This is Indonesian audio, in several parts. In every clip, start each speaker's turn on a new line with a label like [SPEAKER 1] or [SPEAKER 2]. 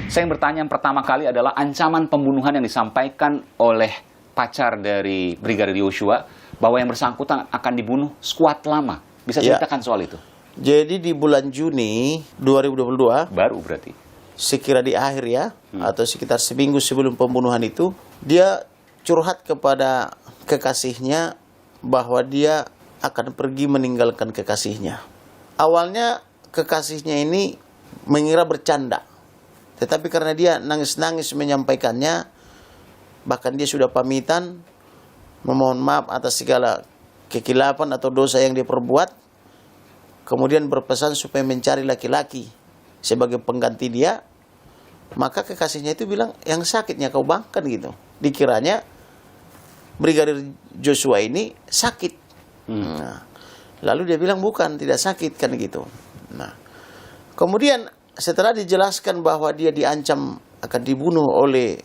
[SPEAKER 1] Saya yang bertanya yang pertama kali adalah ancaman pembunuhan yang disampaikan oleh pacar dari Brigadir Yosua bahwa yang bersangkutan akan dibunuh skuad lama. Bisa ceritakan soal itu?
[SPEAKER 2] Jadi di bulan Juni 2022,
[SPEAKER 1] baru berarti,
[SPEAKER 2] sekira di akhir ya, atau sekitar seminggu sebelum pembunuhan itu, dia curhat kepada kekasihnya bahwa dia akan pergi meninggalkan kekasihnya. Awalnya kekasihnya ini mengira bercanda, tetapi karena dia nangis-nangis menyampaikannya, bahkan dia sudah pamitan, memohon maaf atas segala kekilapan atau dosa yang dia perbuat, kemudian berpesan supaya mencari laki-laki sebagai pengganti dia. Maka kekasihnya itu bilang, yang sakitnya kau bang, kan gitu. Dikiranya Brigadir Joshua ini sakit. Nah, lalu dia bilang bukan, tidak sakit, kan gitu. Nah, kemudian setelah dijelaskan bahwa dia diancam akan dibunuh oleh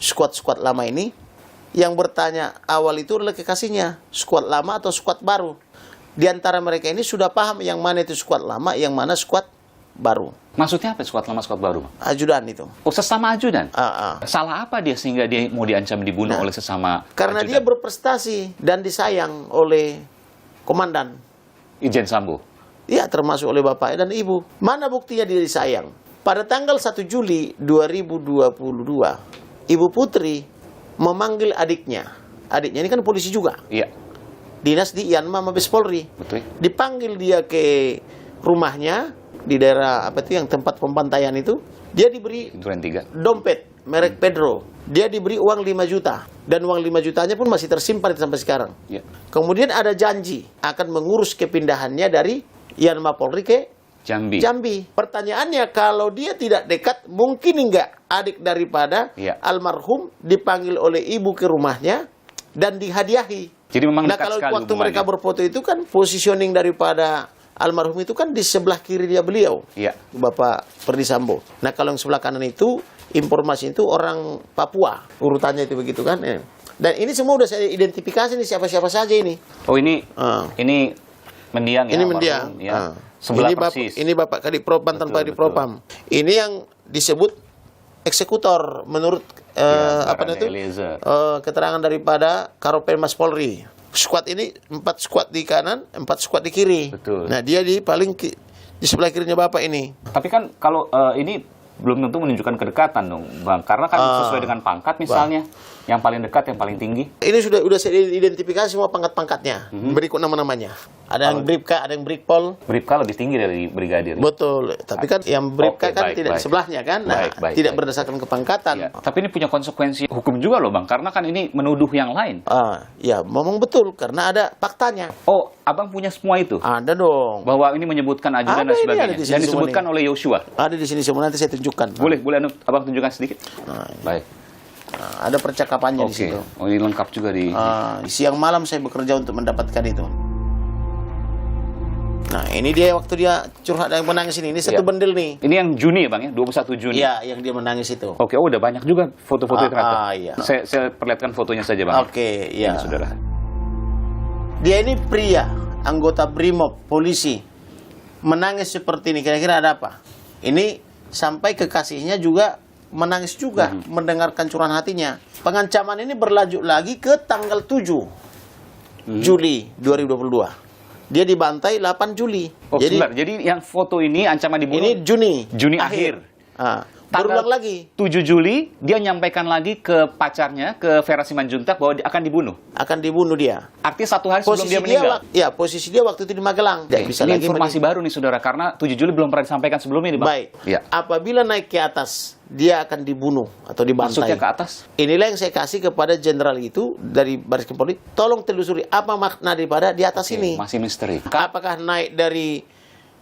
[SPEAKER 2] skuad-skuad lama ini, yang bertanya awal itu adalah kekasihnya, skuad lama atau skuad baru. Di antara mereka ini sudah paham yang mana itu skuad lama, yang mana skuad baru.
[SPEAKER 1] Maksudnya apa skuad lama, skuad baru?
[SPEAKER 2] Ajudan itu.
[SPEAKER 1] Oh, sesama ajudan?
[SPEAKER 2] Ah.
[SPEAKER 1] Salah apa dia sehingga dia mau diancam dibunuh oleh sesama
[SPEAKER 2] karena
[SPEAKER 1] ajudan?
[SPEAKER 2] Dia berprestasi dan disayang oleh komandan
[SPEAKER 1] Irjen Sambo?
[SPEAKER 2] Iya, termasuk oleh bapak dan ibu. Mana buktinya dia disayang? Pada tanggal 1 Juli 2022, Ibu Putri memanggil adiknya. Adiknya ini kan polisi juga.
[SPEAKER 1] Iya.
[SPEAKER 2] Dinas di Yanma Mabes Polri.
[SPEAKER 1] Betul.
[SPEAKER 2] Dipanggil dia ke rumahnya di daerah apa itu yang tempat pembantaian itu. Dia diberi dompet merek Pedro. Dia diberi uang 5 juta. Dan uang 5 jutanya pun masih tersimpan sampai sekarang.
[SPEAKER 1] Ya.
[SPEAKER 2] Kemudian ada janji akan mengurus kepindahannya dari Yanma Polri ke Jambi. Pertanyaannya, kalau dia tidak dekat, mungkin enggak adik daripada almarhum dipanggil oleh ibu ke rumahnya dan dihadiahi.
[SPEAKER 1] Jadi memang
[SPEAKER 2] nah, kalau waktu mereka berfoto itu kan positioning daripada almarhum itu kan di sebelah kiri dia beliau, Bapak Ferdi Sambo. Nah, kalau yang sebelah kanan itu informasi itu orang Papua, urutannya itu begitu kan. Dan ini semua udah saya identifikasi nih siapa-siapa saja ini.
[SPEAKER 1] Oh, ini mendiang ya.
[SPEAKER 2] Ini mendiang.
[SPEAKER 1] Sebelah
[SPEAKER 2] ini
[SPEAKER 1] persis.
[SPEAKER 2] Ini Bapak Kadipropam, mantan Kadipropam. Ini yang disebut eksekutor menurut keterangan daripada Karopenmas Polri. Skuad ini 4 skuad di kanan, 4 skuad di kiri.
[SPEAKER 1] Betul.
[SPEAKER 2] Nah, dia di sebelah kirinya Bapak ini.
[SPEAKER 1] Tapi kan kalau ini belum tentu menunjukkan kedekatan dong, Bang. Karena kan sesuai dengan pangkat misalnya. Yang paling dekat, yang paling tinggi. Ini
[SPEAKER 2] sudah saya identifikasi semua pangkat-pangkatnya. Berikut nama-namanya. Ada yang Bribka, ada yang Brigpol.
[SPEAKER 1] Bribka lebih tinggi dari brigadir.
[SPEAKER 2] Betul. Tapi kan yang Bribka tidak di sebelahnya kan. Nah, tidak berdasarkan kepangkatan.
[SPEAKER 1] Ya. Tapi ini punya konsekuensi hukum juga loh, Bang. Karena kan ini menuduh yang lain.
[SPEAKER 2] Ya, memang betul. Karena ada faktanya.
[SPEAKER 1] Oh, Abang punya semua itu?
[SPEAKER 2] Ada dong.
[SPEAKER 1] Bahwa ini menyebutkan ajudan dan sebagainya. Dan disebutkan oleh Yosua?
[SPEAKER 2] Ada di sini semua, nanti saya tunjukkan.
[SPEAKER 1] Boleh Abang tunjukkan sedikit? Baik.
[SPEAKER 2] Ada percakapannya di situ.
[SPEAKER 1] Oh, ini lengkap juga di
[SPEAKER 2] siang malam saya bekerja untuk mendapatkan itu. Nah, ini dia waktu dia curhat dan menangis ini. Ini satu bendel nih.
[SPEAKER 1] Ini yang Juni ya, Bang ya? 21 Juni.
[SPEAKER 2] Iya, yang dia menangis itu.
[SPEAKER 1] Oke, udah banyak juga foto-foto ternyata.
[SPEAKER 2] Iya.
[SPEAKER 1] Saya perlihatkan fotonya saja, Bang.
[SPEAKER 2] Oke, iya.
[SPEAKER 1] Ini, saudara.
[SPEAKER 2] Dia ini pria, anggota Brimob, polisi. Menangis seperti ini. Kira-kira ada apa? Ini sampai kekasihnya juga menangis juga mendengarkan curahan hatinya. Pengancaman ini berlanjut lagi ke tanggal 7 Juli 2022. Dia dibantai 8 Juli.
[SPEAKER 1] Oh, jadi yang foto ini ancaman dibunuh.
[SPEAKER 2] Ini Juni
[SPEAKER 1] akhir.
[SPEAKER 2] Berulang lagi.
[SPEAKER 1] 7 Juli dia menyampaikan lagi ke pacarnya, ke Vera Simanjuntak bahwa akan dibunuh.
[SPEAKER 2] Akan dibunuh dia.
[SPEAKER 1] Artinya 1 hari sebelum dia meninggal.
[SPEAKER 2] Posisi dia waktu itu di Magelang.
[SPEAKER 1] Bisa ini lagi informasi baru nih, saudara, karena 7 Juli belum pernah disampaikan sebelumnya nih, Bang.
[SPEAKER 2] Baik. Apabila naik ke atas, dia akan dibunuh atau dibantai.
[SPEAKER 1] Maksudnya ke atas?
[SPEAKER 2] Inilah yang saya kasih kepada jenderal itu dari Baris Krim Polri. Tolong telusuri apa makna daripada di atas ini.
[SPEAKER 1] Masih misteri.
[SPEAKER 2] Apakah naik dari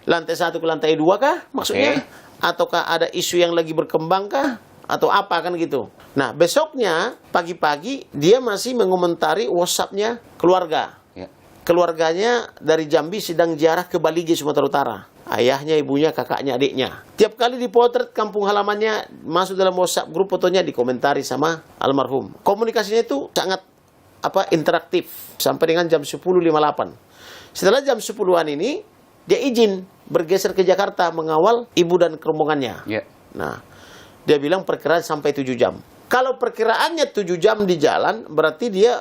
[SPEAKER 2] lantai 1 ke lantai 2 kah maksudnya? Ataukah ada isu yang lagi berkembang kah? Atau apa kan gitu. Nah, besoknya pagi-pagi dia masih mengomentari WhatsApp-nya keluarga. Keluarganya dari Jambi sedang ziarah ke Baligi, Sumatera Utara. Ayahnya, ibunya, kakaknya, adiknya. Tiap kali dipotret kampung halamannya, masuk dalam WhatsApp grup fotonya dikomentari sama almarhum. Komunikasinya itu sangat interaktif sampai dengan jam 10.58. Setelah jam 10-an ini dia izin bergeser ke Jakarta mengawal ibu dan rombongannya. Nah, dia bilang perkiraan sampai 7 jam. Kalau perkiraannya 7 jam di jalan, berarti dia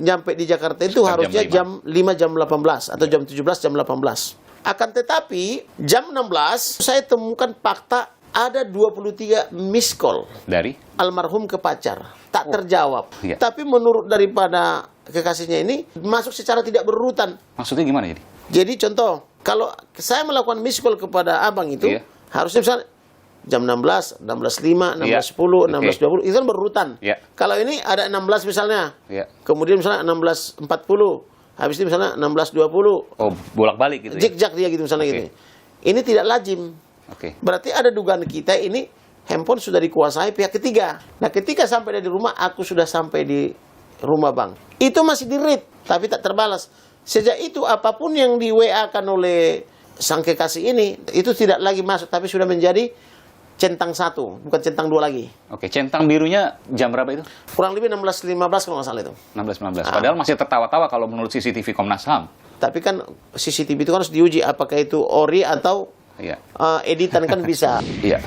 [SPEAKER 2] nyampe di Jakarta itu
[SPEAKER 1] sekitar
[SPEAKER 2] harusnya
[SPEAKER 1] jam
[SPEAKER 2] 5 jam 18 atau jam 17 jam 18. Akan tetapi jam 16 saya temukan fakta ada 23 miss call
[SPEAKER 1] Dari?
[SPEAKER 2] almarhum ke pacar, tak terjawab.
[SPEAKER 1] Iya.
[SPEAKER 2] Tapi menurut daripada kekasihnya ini masuk secara tidak berurutan.
[SPEAKER 1] Maksudnya gimana jadi?
[SPEAKER 2] Jadi contoh, kalau saya melakukan miss call kepada abang itu,
[SPEAKER 1] Iya.
[SPEAKER 2] harusnya misalnya jam 16, 16.05, 16.10,
[SPEAKER 1] Iya.
[SPEAKER 2] 16.20, itu kan berurutan.
[SPEAKER 1] Iya.
[SPEAKER 2] Kalau ini ada 16 misalnya,
[SPEAKER 1] Iya.
[SPEAKER 2] kemudian misalnya 16.40, habis itu misalnya 16.20,
[SPEAKER 1] Oh, bolak-balik gitu ya?
[SPEAKER 2] zigzag dia gitu misalnya
[SPEAKER 1] Oke.
[SPEAKER 2] gitu. Ini tidak lazim.
[SPEAKER 1] Oke.
[SPEAKER 2] Berarti ada dugaan kita ini handphone sudah dikuasai pihak ketiga. Nah, ketika sampai di rumah, aku sudah sampai di rumah bang. Itu masih di-read, tapi tak terbalas. Sejak itu, apapun yang di WA-kan oleh sang kekasih ini, itu tidak lagi masuk, tapi sudah menjadi centang 1, bukan centang 2 lagi.
[SPEAKER 1] Oke, centang birunya jam berapa itu?
[SPEAKER 2] Kurang lebih 16.15 kalau nggak salah itu.
[SPEAKER 1] 16-19. Padahal masih tertawa-tawa kalau menurut CCTV Komnas HAM.
[SPEAKER 2] Tapi kan CCTV itu kan harus diuji apakah itu ori atau
[SPEAKER 1] Iya.
[SPEAKER 2] editan kan bisa.
[SPEAKER 1] Iya.